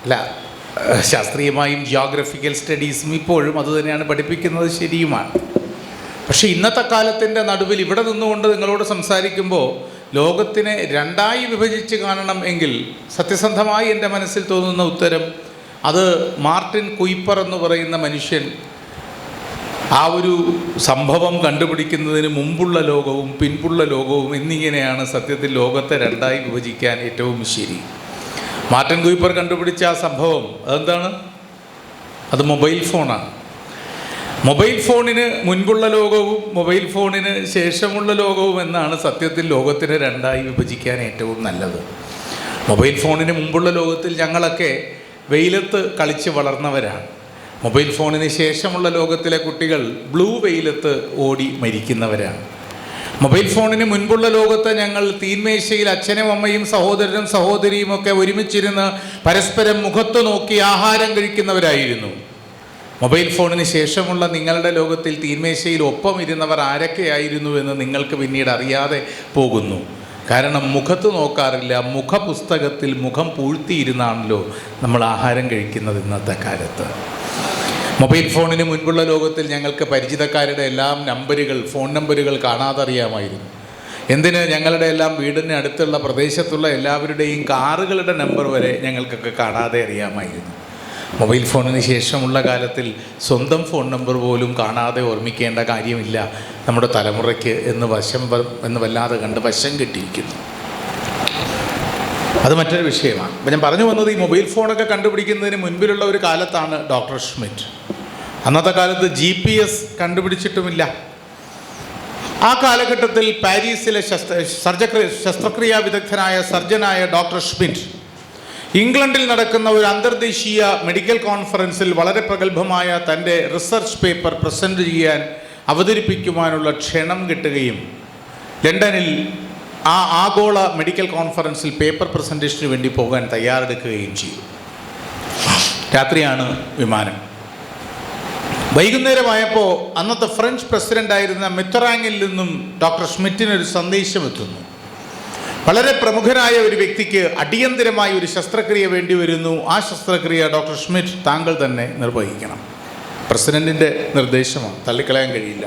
അല്ല, ശാസ്ത്രീയമായും ജിയോഗ്രഫിക്കൽ സ്റ്റഡീസും ഇപ്പോഴും അതുതന്നെയാണ് പഠിപ്പിക്കുന്നത്, ശരിയുമാണ്. പക്ഷേ ഇന്നത്തെ കാലത്തിൻ്റെ നടുവിൽ ഇവിടെ നിന്നുകൊണ്ട് നിങ്ങളോട് സംസാരിക്കുമ്പോൾ ലോകത്തിനെ രണ്ടായി വിഭജിച്ച് കാണണം എങ്കിൽ സത്യസന്ധമായി എൻ്റെ മനസ്സിൽ തോന്നുന്ന ഉത്തരം അത് മാർട്ടിൻ കുയിപ്പർ എന്ന് പറയുന്ന മനുഷ്യൻ ആ ഒരു സംഭവം കണ്ടുപിടിക്കുന്നതിന് മുമ്പുള്ള ലോകവും പിൻപുള്ള ലോകവും എന്നിങ്ങനെയാണ് സത്യത്തിൽ ലോകത്തെ രണ്ടായി വിഭജിക്കാൻ ഏറ്റവും ശരി. മാർട്ടിൻ കുയിപ്പർ കണ്ടുപിടിച്ച ആ സംഭവം അതെന്താണ്? അത് മൊബൈൽ ഫോണാണ്. മൊബൈൽ ഫോണിന് മുൻപുള്ള ലോകവും മൊബൈൽ ഫോണിന് ശേഷമുള്ള ലോകവും എന്നാണ് സത്യത്തിൽ ലോകത്തിനെ രണ്ടായി വിഭജിക്കാൻ ഏറ്റവും നല്ലത്. മൊബൈൽ ഫോണിന് മുമ്പുള്ള ലോകത്തിൽ ഞങ്ങളൊക്കെ വെയിലത്ത് കളിച്ച് വളർന്നവരാണ്. മൊബൈൽ ഫോണിന് ശേഷമുള്ള ലോകത്തിലെ കുട്ടികൾ ബ്ലൂ വെയിലത്ത് ഓടി മരിക്കുന്നവരാണ്. മൊബൈൽ ഫോണിന് മുൻപുള്ള ലോകത്ത് ഞങ്ങൾ തീന്മേശയിൽ അച്ഛനും അമ്മയും സഹോദരനും സഹോദരിയും ഒക്കെ ഒരുമിച്ചിരുന്ന് പരസ്പരം മുഖത്ത് നോക്കി ആഹാരം കഴിക്കുന്നവരായിരുന്നു. മൊബൈൽ ഫോണിന് ശേഷമുള്ള നിങ്ങളുടെ ലോകത്തിൽ തീന്മേശയിൽ ഒപ്പം ഇരുന്നവർ ആരൊക്കെയായിരുന്നു എന്ന് നിങ്ങൾക്ക് പിന്നീട് അറിയാതെ പോകുന്നു. കാരണം മുഖത്ത് നോക്കാറില്ല, മുഖപുസ്തകത്തിൽ മുഖം പൂഴ്ത്തിയിരുന്നാണല്ലോ നമ്മൾ ആഹാരം കഴിക്കുന്നത് ഇന്നത്തെ കാലത്ത്. മൊബൈൽ ഫോണിന് മുൻപുള്ള ലോകത്തിൽ ഞങ്ങൾക്ക് പരിചിതക്കാരുടെ എല്ലാം നമ്പറുകൾ, ഫോൺ നമ്പറുകൾ കാണാതെ അറിയാമായിരുന്നു. എന്തിന്, ഞങ്ങളുടെ എല്ലാം വീടിന് അടുത്തുള്ള പ്രദേശത്തുള്ള എല്ലാവരുടെയും കാറുകളുടെ നമ്പർ വരെ ഞങ്ങൾക്കൊക്കെ കാണാതെ അറിയാമായിരുന്നു. മൊബൈൽ ഫോണിന് ശേഷമുള്ള കാലത്തിൽ സ്വന്തം ഫോൺ നമ്പർ പോലും കാണാതെ ഓർമ്മിക്കേണ്ട കാര്യമില്ല നമ്മുടെ തലമുറയ്ക്ക് എന്ന് വല്ലാതെ കണ്ട് വശം കെട്ടിയിരിക്കുന്നു. അത് മറ്റൊരു വിഷയമാണ്. അപ്പം ഞാൻ പറഞ്ഞു വന്നത് ഈ മൊബൈൽ ഫോണൊക്കെ കണ്ടുപിടിക്കുന്നതിന് മുൻപിലുള്ള ഒരു കാലത്താണ് ഡോക്ടർ ഷ്മിറ്റ്. അന്നത്തെ കാലത്ത് GPS കണ്ടുപിടിച്ചിട്ടുമില്ല. ആ കാലഘട്ടത്തിൽ പാരീസിലെ ശസ്ത്രക്രിയാ വിദഗ്ധനായ സർജനായ ഡോക്ടർ ഷ്മിറ്റ് ഇംഗ്ലണ്ടിൽ നടക്കുന്ന ഒരു അന്തർദേശീയ മെഡിക്കൽ കോൺഫറൻസിൽ വളരെ പ്രഗത്ഭമായ തൻ്റെ റിസർച്ച് പേപ്പർ പ്രസൻറ്റ് ചെയ്യാൻ അവതരിപ്പിക്കുവാനുള്ള ക്ഷണം കിട്ടുകയും ലണ്ടനിൽ ആ ആഗോള മെഡിക്കൽ കോൺഫറൻസിൽ പേപ്പർ പ്രസൻറ്റേഷന് വേണ്ടി പോകാൻ തയ്യാറെടുക്കുകയും ചെയ്തു. രാത്രിയാണ് വിമാനം. വൈകുന്നേരമായപ്പോൾ അന്നത്തെ ഫ്രഞ്ച് പ്രസിഡൻ്റായിരുന്ന മിറ്ററാങ്ങിൽ നിന്നും ഡോക്ടർ ഷ്മിറ്റിനൊരു സന്ദേശം എത്തുന്നു. വളരെ പ്രമുഖനായ ഒരു വ്യക്തിക്ക് അടിയന്തരമായ ഒരു ശസ്ത്രക്രിയ വേണ്ടി വരുന്നു. ആ ശസ്ത്രക്രിയ ഡോക്ടർ ഷ്മിറ്റ് താങ്കൾ തന്നെ നിർവഹിക്കണം. പ്രസിഡൻറ്റിൻ്റെ നിർദ്ദേശമാണ്, തള്ളിക്കളയാൻ കഴിയില്ല.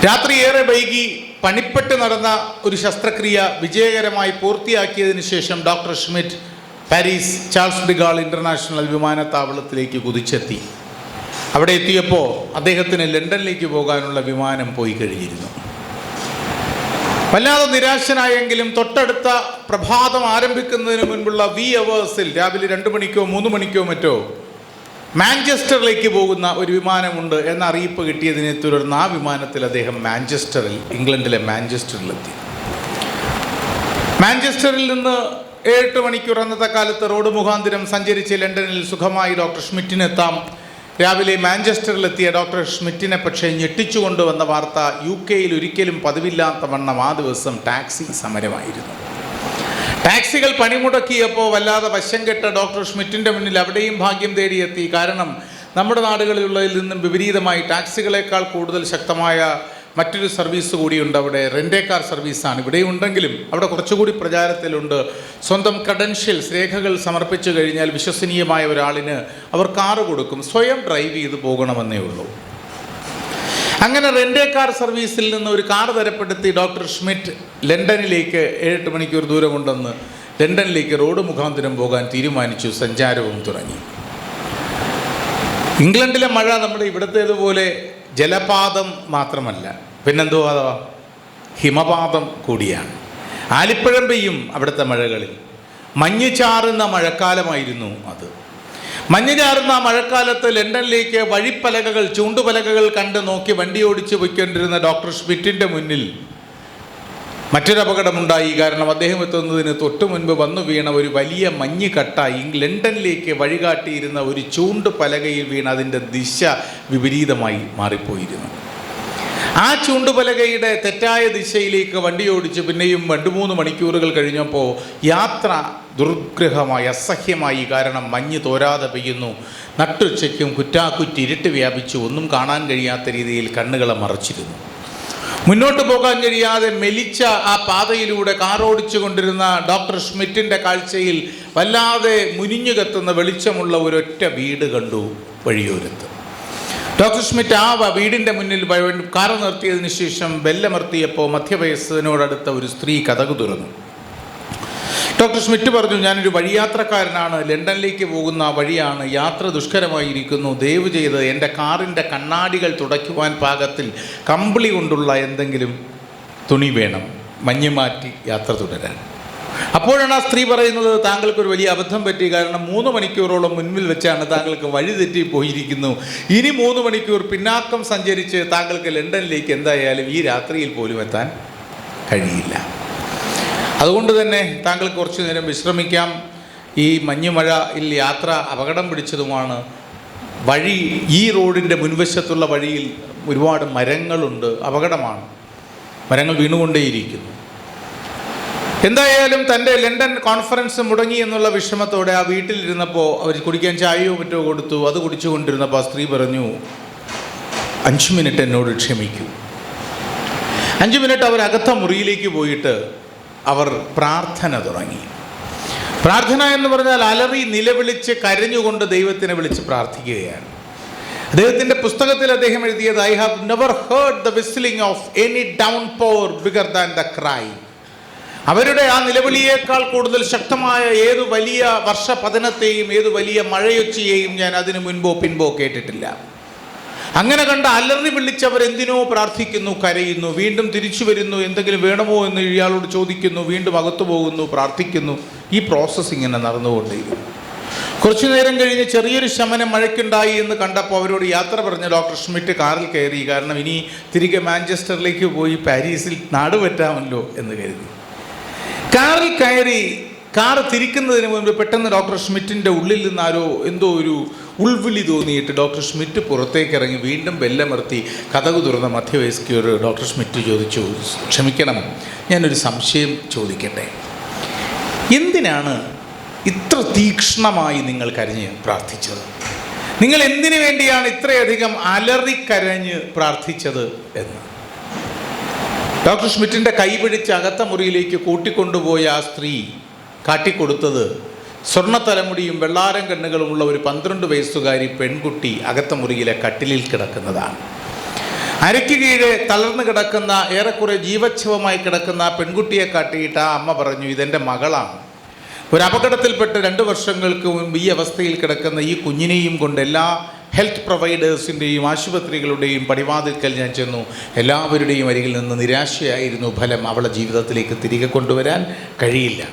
രാത്രി ഏറെ വൈകി പണിപ്പെട്ട് നടന്ന ഒരു ശസ്ത്രക്രിയ വിജയകരമായി പൂർത്തിയാക്കിയതിന് ശേഷം doctor Schmidt Paris Charles de Gaulle international വിമാനത്താവളത്തിലേക്ക് കുതിച്ചെത്തി. അവിടെ എത്തിയപ്പോൾ അദ്ദേഹത്തിന് ലണ്ടനിലേക്ക് പോകാനുള്ള വിമാനം പോയി കഴിഞ്ഞിരുന്നു. വല്ലാതെ നിരാശനായെങ്കിലും തൊട്ടടുത്ത പ്രഭാതം ആരംഭിക്കുന്നതിന് മുൻപുള്ള അവേഴ്സിൽ രാവിലെ 2 മണിക്കോ 3 മണിക്കോ മറ്റോ മാഞ്ചസ്റ്ററിലേക്ക് പോകുന്ന ഒരു വിമാനമുണ്ട് എന്ന അറിയിപ്പ് കിട്ടിയതിനെ തുടർന്ന് ആ വിമാനത്തിൽ അദ്ദേഹം ഇംഗ്ലണ്ടിലെ മാഞ്ചസ്റ്ററിലെത്തി. മാഞ്ചസ്റ്ററിൽ നിന്ന് 7 മണിക്കൂർ അന്നത്തെ കാലത്ത് റോഡ് മുഖാന്തരം സഞ്ചരിച്ച് ലണ്ടനിൽ സുഖമായി ഡോക്ടർ ഷ്മിറ്റിനെത്താം. രാവിലെ മാഞ്ചസ്റ്ററിലെത്തിയ ഡോക്ടർ ഷ്മിറ്റിനെ പക്ഷേ ഞെട്ടിച്ചുകൊണ്ടുവന്ന വാർത്ത UK-യിൽ ഒരിക്കലും പതിവില്ലാത്ത വണ്ണം ആ ദിവസം ടാക്സി സമരമായിരുന്നു. ടാക്സികൾ പണിമുടക്കിയപ്പോൾ വല്ലാതെ വശം കെട്ട ഡോക്ടർ ഷ്മിറ്റിൻ്റെ മുന്നിൽ അവിടെയും ഭാഗ്യം തേടിയെത്തി. കാരണം നമ്മുടെ നാടുകളിലുള്ളതിൽ നിന്നും വിപരീതമായി ടാക്സികളെക്കാൾ കൂടുതൽ ശക്തമായ മറ്റൊരു സർവീസ് കൂടിയുണ്ട്. അവിടെ റെൻ്റേ കാർ സർവീസാണ് ഇവിടെ ഉണ്ടെങ്കിലും അവിടെ കുറച്ചുകൂടി പ്രചാരത്തിലുണ്ട്. സ്വന്തം ക്രെഡൻഷ്യൽസ്, രേഖകൾ സമർപ്പിച്ചു കഴിഞ്ഞാൽ വിശ്വസനീയമായ ഒരാളിന് അവർ കാറ് കൊടുക്കും, സ്വയം ഡ്രൈവ് ചെയ്ത് പോകണമെന്നേ ഉള്ളൂ. അങ്ങനെ റെൻ്റേ കാർ സർവീസിൽ നിന്ന് ഒരു കാർ തരപ്പെടുത്തി ഡോക്ടർ ഷ്മിറ്റ് ലണ്ടനിലേക്ക് 7 മണിക്കൂർ ദൂരമുണ്ടെന്ന് ലണ്ടനിലേക്ക് റോഡ് മുഖാന്തരം പോകാൻ തീരുമാനിച്ചു. സഞ്ചാരവും തുടങ്ങി. ഇംഗ്ലണ്ടിലെ മഴ നമ്മുടെ ഇവിടത്തേതുപോലെ ജലപാതം മാത്രമല്ല, പിന്നെന്തോ അഥവാ ഹിമപാതം കൂടിയാണ്. ആലിപ്പഴം പെയ്യും അവിടുത്തെ മഴകളിൽ. മഞ്ഞ് ചാറുന്ന മഴക്കാലമായിരുന്നു അത്. മഞ്ഞ് ചാറുന്ന മഴക്കാലത്ത് ലണ്ടനിലേക്ക് വഴിപ്പലകകൾ, ചൂണ്ടുപലകകൾ കണ്ട് നോക്കി വണ്ടി ഓടിച്ച് പോയിക്കൊണ്ടിരുന്ന ഡോക്ടർ ഷ്മിറ്റിൻ്റെ മുന്നിൽ മറ്റൊരു അപകടമുണ്ടായി. കാരണം അദ്ദേഹം എത്തുന്നതിന് തൊട്ടു മുൻപ് വന്നു വീണ ഒരു വലിയ മഞ്ഞ് കട്ട ലണ്ടനിലേക്ക് വഴികാട്ടിയിരുന്ന ഒരു ചൂണ്ടുപലകയിൽ വീണ് അതിൻ്റെ ദിശ വിപരീതമായി മാറിപ്പോയിരുന്നു. ആ ചൂണ്ടുപലകയുടെ തെറ്റായ ദിശയിലേക്ക് വണ്ടി ഓടിച്ച് പിന്നെയും 2-3 മണിക്കൂറുകൾ കഴിഞ്ഞപ്പോൾ യാത്ര ദുർഗ്രഹമായി, അസഹ്യമായി. കാരണം മഞ്ഞ് തോരാതെ പെയ്യുന്നു. നട്ടുച്ചയ്ക്കും കുറ്റാക്കുറ്റി ഇരുട്ട് വ്യാപിച്ചു. ഒന്നും കാണാൻ കഴിയാത്ത രീതിയിൽ കണ്ണുകളെ മറച്ചിരുന്നു. മുന്നോട്ട് പോകാൻ കഴിയാതെ മെലിച്ച ആ പാതയിലൂടെ കാറോടിച്ചു കൊണ്ടിരുന്ന ഡോക്ടർ ഷ്മിറ്റിൻ്റെ കാഴ്ചയിൽ വല്ലാതെ മുനിഞ്ഞു കത്തുന്ന വെളിച്ചമുള്ള ഒരൊറ്റ വീട് കണ്ടു വഴിയോരത്ത്. ഡോക്ടർ ഷ്മിറ്റ് ആ വീടിൻ്റെ മുന്നിൽ കാർ നിർത്തിയതിന് ശേഷം ബെല്ലമർത്തിയപ്പോൾ മധ്യവയസ്സിനോടടുത്ത ഒരു സ്ത്രീ കതകു തുറന്നു. ഡോക്ടർ ഷ്മിറ്റ് പറഞ്ഞു, ഞാനൊരു വഴിയാത്രക്കാരനാണ്, ലണ്ടനിലേക്ക് പോകുന്ന വഴിയാണ്, യാത്ര ദുഷ്കരമായിരിക്കുന്നു, ദയവ് ചെയ്ത് എൻ്റെ കാറിൻ്റെ കണ്ണാടികൾ തുടയ്ക്കുവാൻ പാകത്തിൽ കമ്പിളി കൊണ്ടുള്ള എന്തെങ്കിലും തുണി വേണം, മഞ്ഞ് മാറ്റി യാത്ര തുടരാൻ. അപ്പോഴാണ് ആ സ്ത്രീ പറയുന്നത്, താങ്കൾക്കൊരു വലിയ അബദ്ധം പറ്റി, കാരണം 3 മണിക്കൂറോളം മുൻപിൽ വെച്ചാണ് താങ്കൾക്ക് വഴി തെറ്റി പോയിരിക്കുന്നു. ഇനി 3 മണിക്കൂർ പിന്നാക്കം സഞ്ചരിച്ച് താങ്കൾക്ക് ലണ്ടനിലേക്ക് എന്തായാലും ഈ രാത്രിയിൽ പോലും എത്താൻ കഴിയില്ല. അതുകൊണ്ട് തന്നെ താങ്കൾക്ക് കുറച്ചു നേരം വിശ്രമിക്കാം. ഈ മഞ്ഞുമഴയിൽ യാത്ര അപകടം പിടിച്ചതുമാണ്. വഴി, ഈ റോഡിൻ്റെ മുൻവശത്തുള്ള വഴിയിൽ ഒരുപാട് മരങ്ങളുണ്ട്, അപകടമാണ്, മരങ്ങൾ വീണുകൊണ്ടേയിരിക്കുന്നു. എന്തായാലും തൻ്റെ ലണ്ടൻ കോൺഫറൻസ് മുടങ്ങി എന്നുള്ള വിഷമത്തോടെ ആ വീട്ടിലിരുന്നപ്പോൾ അവർ കുടിക്കാൻ ചായയോ മറ്റോ കൊടുത്തു. അത് കുടിച്ചുകൊണ്ടിരുന്നപ്പോൾ ആ സ്ത്രീ പറഞ്ഞു, 5 മിനിറ്റ് എന്നോട് ക്ഷമിക്കൂ. 5 മിനിറ്റ് അവർ അകത്ത മുറിയിലേക്ക് പോയിട്ട് അവർ പ്രാർത്ഥന തുടങ്ങി. പ്രാർത്ഥന എന്ന് പറഞ്ഞാൽ അലറി നിലവിളിച്ച് കരഞ്ഞുകൊണ്ട് ദൈവത്തിനെ വിളിച്ച് പ്രാർത്ഥിക്കുകയാണ്. അദ്ദേഹത്തിൻ്റെ പുസ്തകത്തിൽ അദ്ദേഹം എഴുതിയത്, I have never heard the whistling of any downpour bigger than the cry. അവരുടെ ആ നിലവിളിയേക്കാൾ കൂടുതൽ ശക്തമായ ഏതു വലിയ വർഷപതനത്തെയും ഏതു വലിയ മഴയൊച്ചയെയും ഞാൻ അതിനു മുൻപോ പിൻപോ കേട്ടിട്ടില്ല. അങ്ങനെ കണ്ട് അലറി വിളിച്ചവർ എന്തിനോ പ്രാർത്ഥിക്കുന്നു, കരയുന്നു, വീണ്ടും തിരിച്ചു വരുന്നു, എന്തെങ്കിലും വേണമോ എന്ന് ഇയാളോട് ചോദിക്കുന്നു, വീണ്ടും അകത്തു പോകുന്നു, പ്രാർത്ഥിക്കുന്നു. ഈ പ്രോസസ്സ് ഇങ്ങനെ നടന്നുകൊണ്ടിരിക്കുന്നു. കുറച്ചു നേരം കഴിഞ്ഞ് ചെറിയൊരു ശമനം മഴയ്ക്കുണ്ടായി എന്ന് കണ്ടപ്പോൾ അവരോട് യാത്ര പറഞ്ഞ ഡോക്ടർ ഷ്മിറ്റ് കാറിൽ കയറി. കാരണം ഇനി തിരികെ മാഞ്ചസ്റ്ററിലേക്ക് പോയി പാരീസിൽ നാട് പറ്റാമല്ലോ എന്ന് കരുതി. കാറിൽ കയറി കാർ തിരിക്കുന്നതിന് മുൻപ് പെട്ടെന്ന് ഡോക്ടർ ഷ്മിറ്റിൻ്റെ ഉള്ളിൽ നിന്ന് എന്തോ ഒരു ഉൾവിളി തോന്നിയിട്ട് ഡോക്ടർ ഷ്മിറ്റ് പുറത്തേക്ക് ഇറങ്ങി വീണ്ടും ബെല്ലമർത്തി കതകു തുറന്ന മധ്യവയസ്കയോട് ഡോക്ടർ ഷ്മിറ്റ് ചോദിച്ചു, ക്ഷമിക്കണം, ഞാനൊരു സംശയം ചോദിക്കട്ടെ, എന്തിനാണ് ഇത്ര തീക്ഷ്ണമായി നിങ്ങൾ കരഞ്ഞ് പ്രാർത്ഥിച്ചത്? നിങ്ങൾ എന്തിനു വേണ്ടിയാണ് ഇത്രയധികം അലറിക്കരഞ്ഞ് പ്രാർത്ഥിച്ചത് എന്ന്. ഡോക്ടർ ഷ്മിറ്റിൻ്റെ കൈ പിടിച്ച് അകത്ത മുറിയിലേക്ക് കൂട്ടിക്കൊണ്ടുപോയ ആ സ്ത്രീ കാട്ടിക്കൊടുത്തത് സ്വർണ്ണ തലമുടിയും വെള്ളാരം കണ്ണുകളുമുള്ള ഒരു 12 വയസ്സുകാരി പെൺകുട്ടി അകത്ത മുറിയിലെ കട്ടിലിൽ കിടക്കുന്നതാണ്. അരയ്ക്ക് കീഴെ തളർന്നു കിടക്കുന്ന, ഏറെക്കുറെ ജീവച്ഛവമായി കിടക്കുന്ന ആ പെൺകുട്ടിയെ കാട്ടിയിട്ട് ആ അമ്മ പറഞ്ഞു, ഇതെൻ്റെ മകളാണ്. ഒരു അപകടത്തിൽപ്പെട്ട് 2 വർഷങ്ങൾക്ക് മുമ്പ് ഈ അവസ്ഥയിൽ കിടക്കുന്ന ഈ കുഞ്ഞിനെയും കൊണ്ട് എല്ലാ ഹെൽത്ത് പ്രൊവൈഡേഴ്സിൻ്റെയും ആശുപത്രികളുടെയും പടിവാതിൽക്കൽ ഞാൻ ചെന്നു. എല്ലാവരുടെയും അരികിൽ നിന്ന് നിരാശയായിരുന്നു ഫലം. അവളെ ജീവിതത്തിലേക്ക് തിരികെ കൊണ്ടുവരാൻ കഴിയില്ല.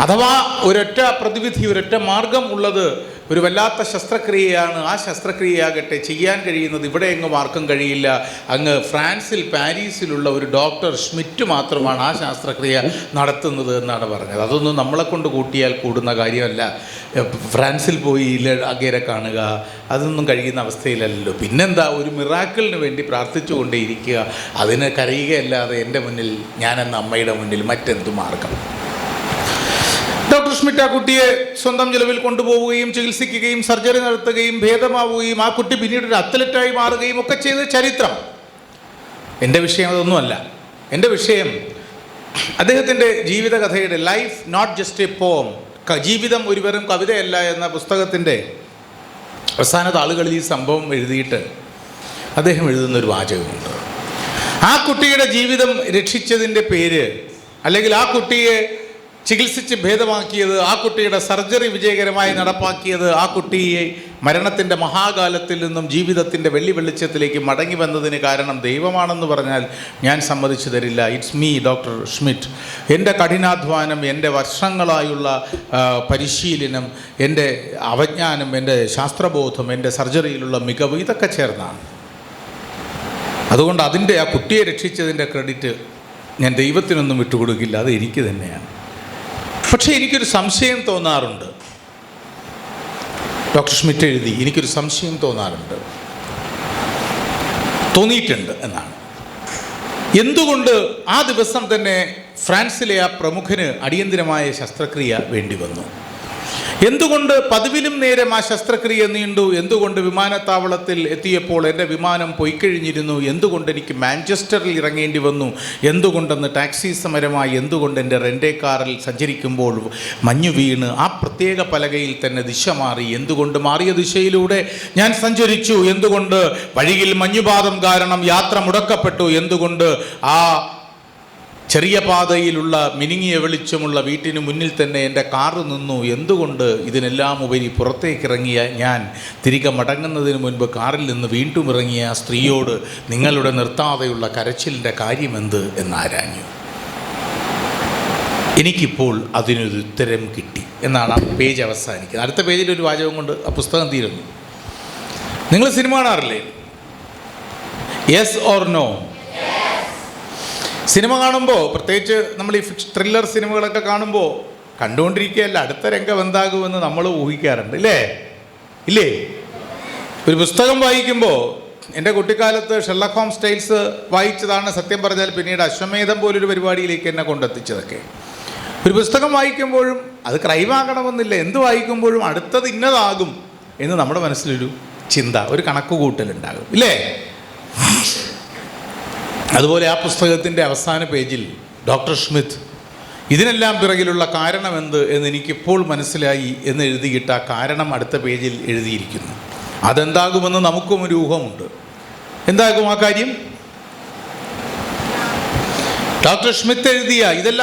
അഥവാ ഒരൊറ്റ പ്രതിവിധി, ഒരൊറ്റ മാർഗം ഉള്ളത് ഒരു വല്ലാത്ത ശസ്ത്രക്രിയയാണ്. ആ ശസ്ത്രക്രിയയാകട്ടെ ചെയ്യാൻ കഴിയുന്നത് ഇവിടെ എങ്ങും ആർക്കും കഴിയില്ല. അങ്ങ് ഫ്രാൻസിൽ, പാരീസിലുള്ള ഒരു ഡോക്ടർ ഷ്മിറ്റ് മാത്രമാണ് ആ ശസ്ത്രക്രിയ നടത്തുന്നത് എന്നാണ് പറഞ്ഞത്. അതൊന്നും നമ്മളെ കൊണ്ട് കൂട്ടിയാൽ കൂടുന്ന കാര്യമല്ല. ഫ്രാൻസിൽ പോയി അങ്ങേരെ കാണുക, അതൊന്നും കഴിയുന്ന അവസ്ഥയിലല്ലോ. പിന്നെന്താ, ഒരു മിറാക്കിളിന് വേണ്ടി പ്രാർത്ഥിച്ചു കൊണ്ടേയിരിക്കുക, അതിന് കരയുകയല്ലാതെ എൻ്റെ മുന്നിൽ, ഞാനെന്ന അമ്മയുടെ മുന്നിൽ മറ്റെന്തു മാർഗം? ഡോക്ടർ ഷ്മിറ്റ് ആ കുട്ടിയെ സ്വന്തം ചിലവിൽ കൊണ്ടുപോവുകയും ചികിത്സിക്കുകയും സർജറി നടത്തുകയും ഭേദമാവുകയും ആ കുട്ടി പിന്നീട് ഒരു അത്ലറ്റായി മാറുകയും ഒക്കെ ചെയ്ത ചരിത്രം. എൻ്റെ വിഷയം അതൊന്നുമല്ല. എൻ്റെ വിഷയം അദ്ദേഹത്തിൻ്റെ ജീവിതകഥയുടെ life not just a poem, ജീവിതം ഒരു വെറും കവിതയല്ല എന്ന പുസ്തകത്തിൻ്റെ അവസാന താളുകളിൽ ഈ സംഭവം എഴുതിയിട്ട് അദ്ദേഹം എഴുതുന്നൊരു വാചകമുണ്ട്. ആ കുട്ടിയുടെ ജീവിതം രക്ഷിച്ചതിൻ്റെ പേര്, അല്ലെങ്കിൽ ആ കുട്ടിയെ ചികിത്സിച്ച് ഭേദമാക്കിയത്, ആ കുട്ടിയുടെ സർജറി വിജയകരമായി നടപ്പാക്കിയത്, ആ കുട്ടിയെ മരണത്തിൻ്റെ മഹാകാലത്തിൽ നിന്നും ജീവിതത്തിൻ്റെ വെള്ളിവെളിച്ചത്തിലേക്ക് മടങ്ങി വന്നതിന് കാരണം ദൈവമാണെന്ന് പറഞ്ഞാൽ ഞാൻ സമ്മതിച്ചു തരില്ല. It's me, doctor Schmidt. എൻ്റെ കഠിനാധ്വാനം, എൻ്റെ വർഷങ്ങളായുള്ള പരിശീലനം, എൻ്റെ അവജ്ഞാനം, എൻ്റെ ശാസ്ത്രബോധം, എൻ്റെ സർജറിയിലുള്ള മികവ്, ഇതൊക്കെ ചേർന്നാണ്. അതുകൊണ്ട് അതിൻ്റെ, ആ കുട്ടിയെ രക്ഷിച്ചതിൻ്റെ ക്രെഡിറ്റ് ഞാൻ ദൈവത്തിനൊന്നും വിട്ടുകൊടുക്കില്ല, അത് എനിക്ക് തന്നെയാണ്. പക്ഷേ എനിക്കൊരു സംശയം തോന്നാറുണ്ട്. ഡോക്ടർ ഷ്മിറ്റ് എഴുതി, എനിക്കൊരു സംശയം തോന്നിയിട്ടുണ്ട് എന്നാണ്. എന്തുകൊണ്ട് ആ ദിവസം തന്നെ ഫ്രാൻസിലെ ആ പ്രമുഖന് അടിയന്തിരമായ ശസ്ത്രക്രിയ വേണ്ടി വന്നു? എന്തുകൊണ്ട് പതിവിലും നേരം ആ ശസ്ത്രക്രിയ നീണ്ടു? എന്തുകൊണ്ട് വിമാനത്താവളത്തിൽ എത്തിയപ്പോൾ എൻ്റെ വിമാനം പൊയ്ക്കഴിഞ്ഞിരുന്നു? എന്തുകൊണ്ട് എനിക്ക് മാഞ്ചസ്റ്ററിൽ ഇറങ്ങേണ്ടി വന്നു? എന്തുകൊണ്ടെന്ന് ടാക്സി സമരമായി? എന്തുകൊണ്ട് എൻ്റെ റെൻ്റേ കാറിൽ സഞ്ചരിക്കുമ്പോൾ മഞ്ഞു വീണ് ആ പ്രത്യേക പലകയിൽ തന്നെ ദിശ മാറി? എന്തുകൊണ്ട് മാറിയ ദിശയിലൂടെ ഞാൻ സഞ്ചരിച്ചു? എന്തുകൊണ്ട് വഴിയിൽ മഞ്ഞുപാതം കാരണം യാത്ര മുടക്കപ്പെട്ടു? എന്തുകൊണ്ട് ആ ചെറിയ പാതയിലുള്ള മിനുങ്ങിയ വെളിച്ചമുള്ള വീട്ടിന് മുന്നിൽ തന്നെ എൻ്റെ കാറ് നിന്നു? എന്തുകൊണ്ട്? ഇതിനെല്ലാം ഉപരി പുറത്തേക്കിറങ്ങിയ ഞാൻ തിരികെ മടങ്ങുന്നതിന് മുൻപ് കാറിൽ നിന്ന് വീണ്ടും ഇറങ്ങിയ ആ സ്ത്രീയോട് നിങ്ങളുടെ നിർത്താതെയുള്ള കരച്ചിലിൻ്റെ കാര്യമെന്ത് എന്നാരാഞ്ഞു. എനിക്കിപ്പോൾ അതിനൊരു ഉത്തരം കിട്ടി എന്നാണ് ആ പേജ് അവസാനിക്കുന്നത്. അടുത്ത പേജിൽ ഒരു വാചകം കൊണ്ട് ആ പുസ്തകം തീരുന്നു. നിങ്ങൾ സിനിമ കാണാറില്ലേ? Yes or no? സിനിമ കാണുമ്പോൾ, പ്രത്യേകിച്ച് നമ്മൾ ഈ ത്രില്ലർ സിനിമകളൊക്കെ കാണുമ്പോൾ കണ്ടുകൊണ്ടിരിക്കുകയല്ല, അടുത്ത രംഗം എന്താകുമെന്ന് നമ്മൾ ഊഹിക്കാറുണ്ട്, ഇല്ലേ? ഒരു പുസ്തകം വായിക്കുമ്പോൾ, എൻ്റെ കുട്ടിക്കാലത്ത് ഷെർലക് ഹോംസ് സ്റ്റൈൽസ് വായിച്ചതാണ് സത്യം പറഞ്ഞാൽ പിന്നീട് അശ്വമേധം പോലൊരു പരിപാടിയിലേക്ക് എന്നെ കൊണ്ടെത്തിച്ചതൊക്കെ. ഒരു പുസ്തകം വായിക്കുമ്പോഴും അത് ക്രൈമാകണമെന്നില്ല, എന്ത് വായിക്കുമ്പോഴും അടുത്തത് ഇന്നതാകും എന്ന് നമ്മുടെ മനസ്സിലൊരു ചിന്ത, ഒരു കണക്കുകൂട്ടലുണ്ടാകും, ഇല്ലേ? അതുപോലെ ആ പുസ്തകത്തിൻ്റെ അവസാന പേജിൽ ഡോക്ടർ സ്മിത്ത് ഇതിനെല്ലാം പിറകിലുള്ള കാരണമെന്ത് എന്നെനിക്കിപ്പോൾ മനസ്സിലായി എന്ന് എഴുതിയിട്ട് ആ കാരണം അടുത്ത പേജിൽ എഴുതിയിരിക്കുന്നു. അതെന്താകുമെന്ന് നമുക്കും ഒരു ഊഹമുണ്ട്. എന്താകും ആ കാര്യം? ഡോക്ടർ സ്മിത്ത് എഴുതിയ ഇതെല്ലാം